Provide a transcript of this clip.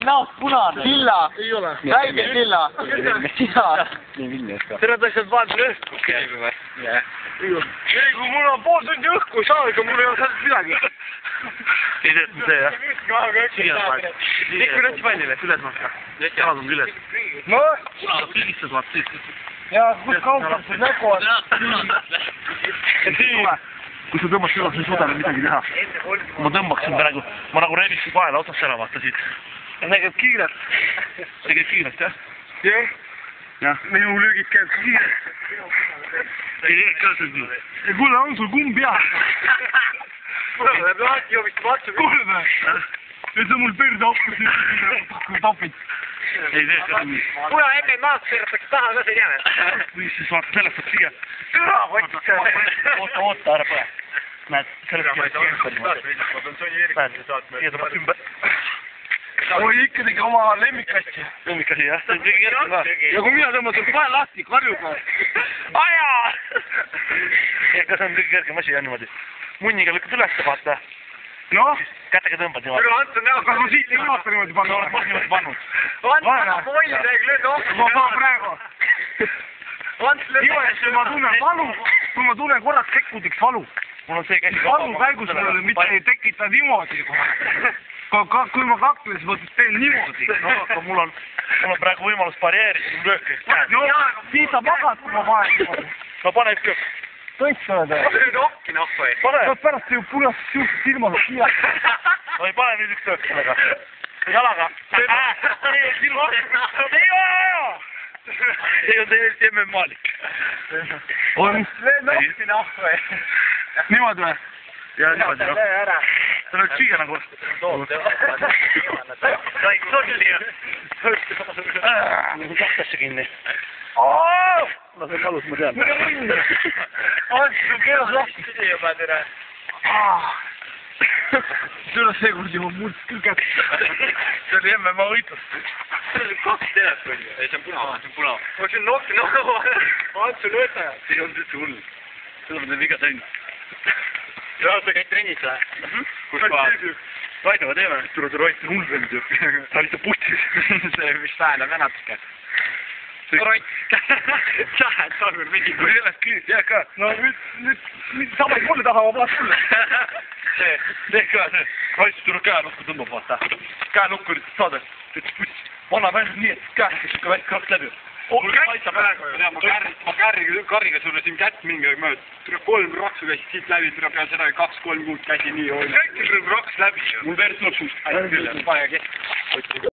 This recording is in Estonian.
näost punane. Silla. Ei ole. Räige silla. Sina. Nii Vilnius ka. Tere, ta sealt vahepeal õhku käib või? Ei, kui mul on pool tundi õhku ei saa, ega mul ei ole sealt midagi. Ei tööta see jah? Siia paned. Ikka nüüd pallile, üles maska. Jalad on küles. No? Kuna sa pildistad vaat siis. Ja, kus kaupab see nägu on? Kui sa tõmbaks üles, siis suudame midagi teha. Ma tõmbaksin praegu, ma nagu reebiksin kaela otsast ära vaata siit. Nägeb kiirelt. See käib kiirelt jah? Jah. Jah. Minu löögid käib kiirelt. Ei teed ka see nii. Kuule, on sul kumb jah? Kuule, läheb lahti joomist vaatsu. Kuule, et sa mul perda opus topid. Ei teed ka nii. Kuule, enne maast seeratakse taha ka, sa ei tea. Või siis vaata, sellest saab siia. Oota, ära põe. Näed, sellest Näed, siia tõmbad ümber. Oi, ikka tegi oma lemmikassi. Lemmikasi jah, see on kõige kergem ka. Ja kui mina tõmbasin kohe lahti, karjuga. Aja! Ega see on kõige kergem asi jah niimoodi. Munniga lükkad üles, vaata. Noh? Kätega tõmbad niimoodi. Aga Ants on näo, kas ma siit ei vaata niimoodi panna? Oled ma niimoodi pannud. Ants, anna polli täiega lööda ohtu. Ma saan praegu. Ants, niimoodi, kui ma tunnen valu, kui ma tunnen korraks sekkundiks valu. Mul on see käsi valu käigus mul mitte ei tekita niimoodi. Kui ma kakles, ma teen niimoodi. No, aga mul on praegu võimalus barjääritud löökist. No, siis sa magad, kui ma panen. No pane üks löök. Tõesti oled või? Lööd okki nahku või? Pane. Pärast ju punast siuksed silmad kiirelt. No ei pane nüüd üks löök sellega. Jalaga. See on täiesti MM-maalik. On? Lööd okki nahku või? Niimoodi või? Ja niimoodi noh. Sa lööd süüa nagu. Sai sulli ju. Kahtasse kinni. No see kalus, ma tean. Ants, sul keelas lahti. Südi juba tere. See oli seekord juba muld küll kätte. See oli MMA võitlus. See oli 2 telefoni. Ei, see on puna. See on puna. Ma siin nokki nohu. Ants, sul võta. See on üldse hull. Seda ma teen iga trenn. Ja, sa käid trennis või? Kus kohal? Vaidava teeme. Tule Roit on hull vend ju. Ta oli lihtsalt pustis. See, mis väänab natuke. Roit. Sähed, Salver, mingi kui sellest küünst, jää ka. No nüüd samas mulle tahavad vaat sulle. See ka see. Roit tuleb käenukku tõmbab vaata. Käenukku üritab saada. Vana vend nii, et käes ikka väike kaks läbi. Mul paistab praegu. Ma karriga sulle siin kätt mingi mööda. Tuleb 3 raksu käisid siit läbi, tuleb peale seda 2-3 kuud käsi nii hoidnud. Kõik tuleb raks läbi. Mul verd tuleb suust. Pane kest.